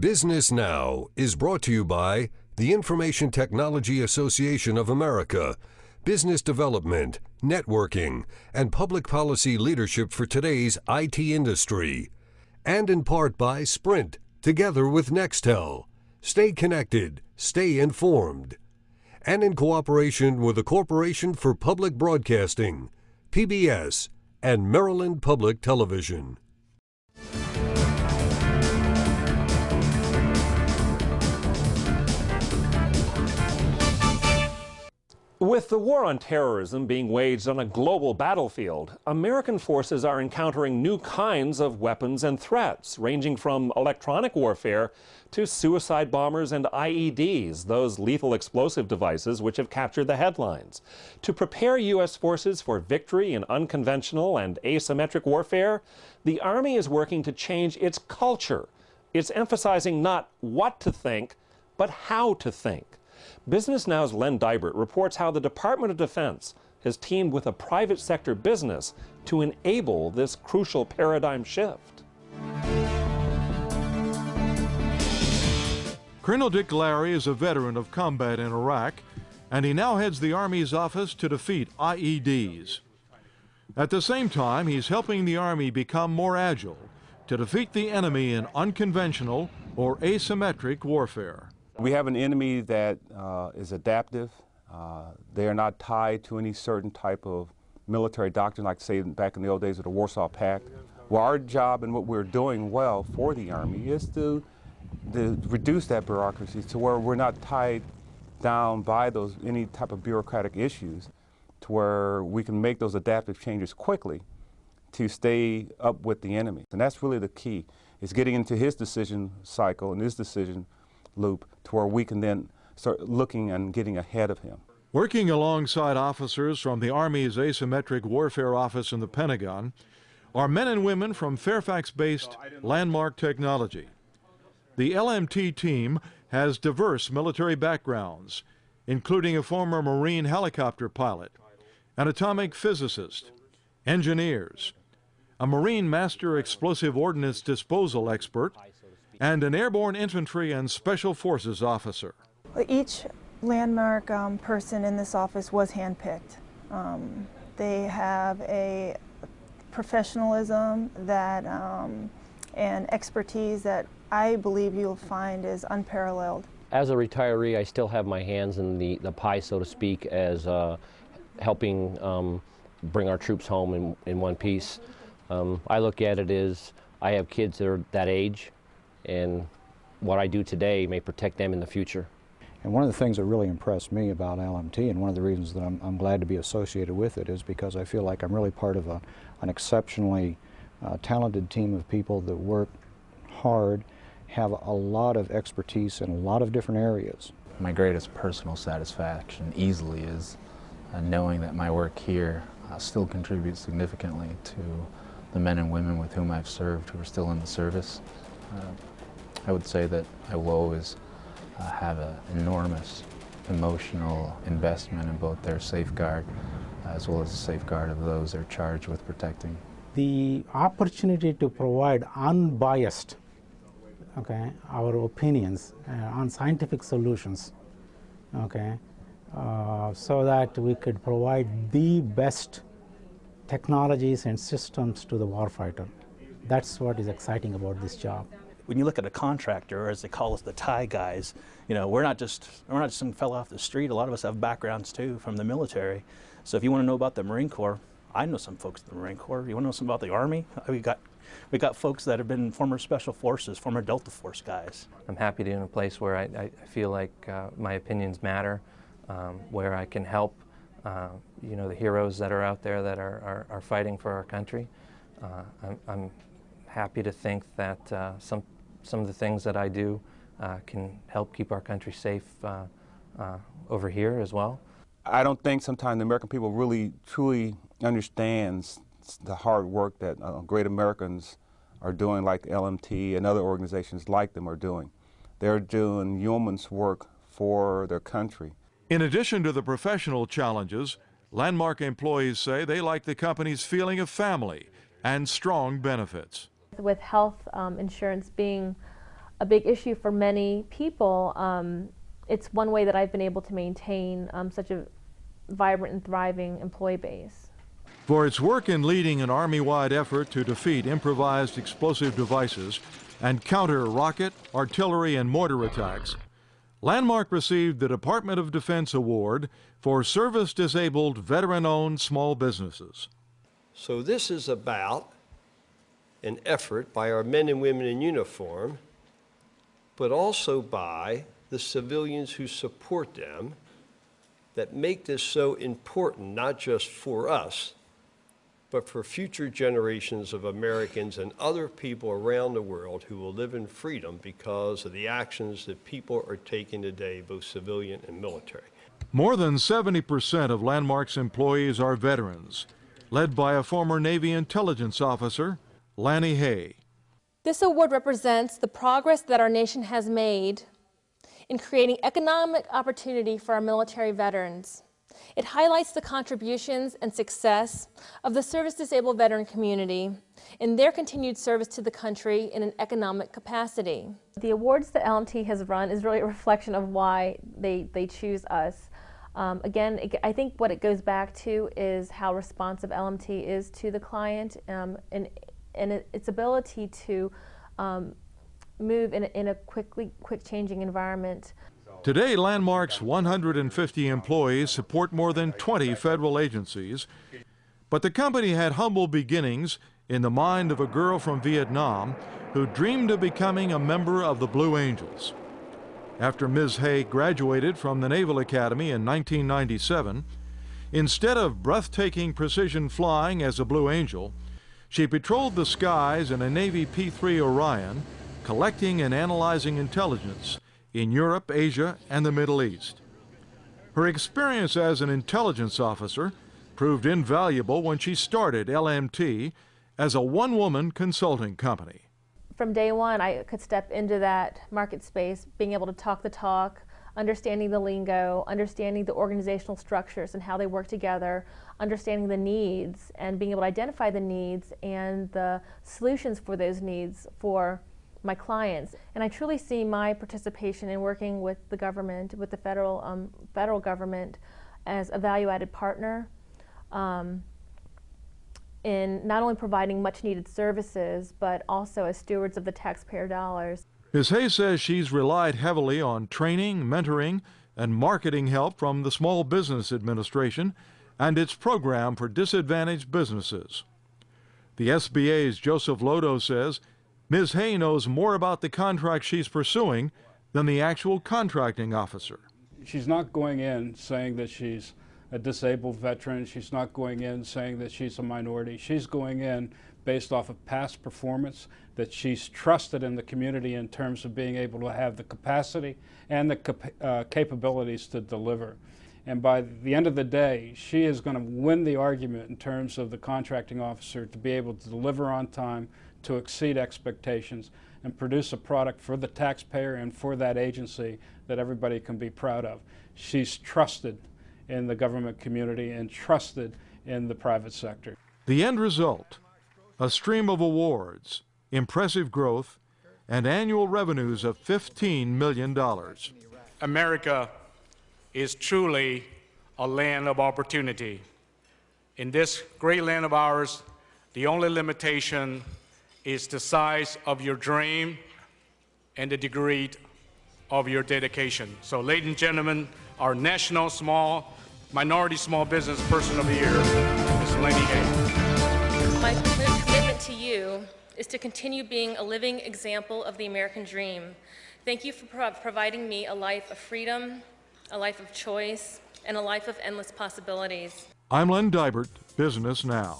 Business Now is brought to you by the Information Technology Association of America, business development, networking, and public policy leadership for today's IT industry. And in part by Sprint, together with Nextel. Stay connected, stay informed. And in cooperation with the Corporation for Public Broadcasting, PBS, and Maryland Public Television. With the war on terrorism being waged on a global battlefield, American forces are encountering new kinds of weapons and threats, ranging from electronic warfare to suicide bombers and IEDs, those lethal explosive devices which have captured the headlines. To prepare U.S. forces for victory in unconventional and asymmetric warfare, the Army is working to change its culture. It's emphasizing not what to think, but how to think. Business Now's Len Deibert reports how the Department of Defense has teamed with a private sector business to enable this crucial paradigm shift. Colonel Dick Larry is a veteran of combat in Iraq, and he now heads the Army's Office to Defeat IEDs. At the same time, he's helping the Army become more agile to defeat the enemy in unconventional or asymmetric warfare. We have an enemy that is adaptive. They are not tied to any certain type of military doctrine, like say back in the old days of the Warsaw Pact. Well, our job and what we're doing well for the Army is to reduce that bureaucracy to where we're not tied down by any type of bureaucratic issues, to where we can make those adaptive changes quickly to stay up with the enemy. And that's really the key, is getting into his decision cycle and his decision loop to where we can then start looking and getting ahead of him. Working alongside officers from the Army's Asymmetric Warfare Office in the Pentagon are men and women from Fairfax-based Lanmark Technologies. The LMT team has diverse military backgrounds, including a former Marine helicopter pilot, an atomic physicist, engineers, a Marine Master Explosive Ordnance Disposal expert, and an airborne infantry and special forces officer. Each Landmark person in this office was handpicked. They have a professionalism that and expertise that I believe you'll find is unparalleled. As a retiree, I still have my hands in the pie, so to speak, as helping bring our troops home in one piece. I look at it as I have kids that are that age, and what I do today may protect them in the future. And one of the things that really impressed me about LMT, and one of the reasons that I'm glad to be associated with it, is because I feel like I'm really part of an exceptionally talented team of people that work hard, have a lot of expertise in a lot of different areas. My greatest personal satisfaction easily is knowing that my work here still contributes significantly to the men and women with whom I've served who are still in the service. I would say that I will always have an enormous emotional investment in both their safeguard as well as the safeguard of those they're charged with protecting. The opportunity to provide unbiased, our opinions on scientific solutions, so that we could provide the best technologies and systems to the warfighter. That's what is exciting about this job. When you look at a contractor, or as they call us, the tie guys, we're not just some fellow off the street. A lot of us have backgrounds too from the military. So if you want to know about the Marine Corps, I know some folks in the Marine Corps. You want to know something about the Army? We got folks that have been former Special Forces, former Delta Force guys. I'm happy to be in a place where I feel like my opinions matter, where I can help the heroes that are out there that are fighting for our country. I'm happy to think that some of the things that I do can help keep our country safe over here as well. I don't think sometimes the American people really truly understands the hard work that great Americans are doing, like LMT and other organizations like them are doing. They're doing yeoman's work for their country. In addition to the professional challenges, Lanmark employees say they like the company's feeling of family and strong benefits. With health insurance being a big issue for many people, it's one way that I've been able to maintain such a vibrant and thriving employee base. For its work in leading an Army-wide effort to defeat improvised explosive devices and counter rocket, artillery, and mortar attacks, Lanmark received the Department of Defense Award for service-disabled, veteran-owned small businesses. So this is about an effort by our men and women in uniform, but also by the civilians who support them, that make this so important, not just for us, but for future generations of Americans and other people around the world who will live in freedom because of the actions that people are taking today, both civilian and military. More than 70% of Lanmark's employees are veterans, led by a former Navy intelligence officer, Lani Hay. This award represents the progress that our nation has made in creating economic opportunity for our military veterans. It highlights the contributions and success of the service-disabled veteran community in their continued service to the country in an economic capacity. The awards that LMT has run is really a reflection of why they choose us. Again, I think what it goes back to is how responsive LMT is to the client and its ability to move in a quick changing environment. Today, Lanmark's 150 employees support more than 20 federal agencies, but the company had humble beginnings in the mind of a girl from Vietnam who dreamed of becoming a member of the Blue Angels. After Ms. Hay graduated from the Naval Academy in 1997, instead of breathtaking precision flying as a Blue Angel, she patrolled the skies in a Navy P-3 Orion, collecting and analyzing intelligence in Europe, Asia, and the Middle East. Her experience as an intelligence officer proved invaluable when she started LMT as a one-woman consulting company. From day one, I could step into that market space, being able to talk the talk, understanding the lingo, understanding the organizational structures and how they work together, understanding the needs, and being able to identify the needs and the solutions for those needs for my clients. And I truly see my participation in working with the government, with the federal government, as a value-added partner in not only providing much-needed services, but also as stewards of the taxpayer dollars. Ms. Hay says she's relied heavily on training, mentoring, and marketing help from the Small Business Administration and its program for disadvantaged businesses. The SBA's Joseph Lodo says Ms. Hay knows more about the contract she's pursuing than the actual contracting officer. She's not going in saying that she's a disabled veteran. She's not going in saying that she's a minority. She's going in based off of past performance, that she's trusted in the community in terms of being able to have the capacity and the capabilities to deliver. And by the end of the day, she is going to win the argument in terms of the contracting officer to be able to deliver on time, to exceed expectations, and produce a product for the taxpayer and for that agency that everybody can be proud of. She's trusted in the government community and trusted in the private sector. The end result, a stream of awards, impressive growth, and annual revenues of $15 million. America is truly a land of opportunity. In this great land of ours, the only limitation is the size of your dream and the degree of your dedication. So, ladies and gentlemen, our National Minority Small Business Person of the Year is Lani Hay. My commitment to you is to continue being a living example of the American dream. Thank you for providing me a life of freedom, a life of choice, and a life of endless possibilities. I'm Deibert, Business Now.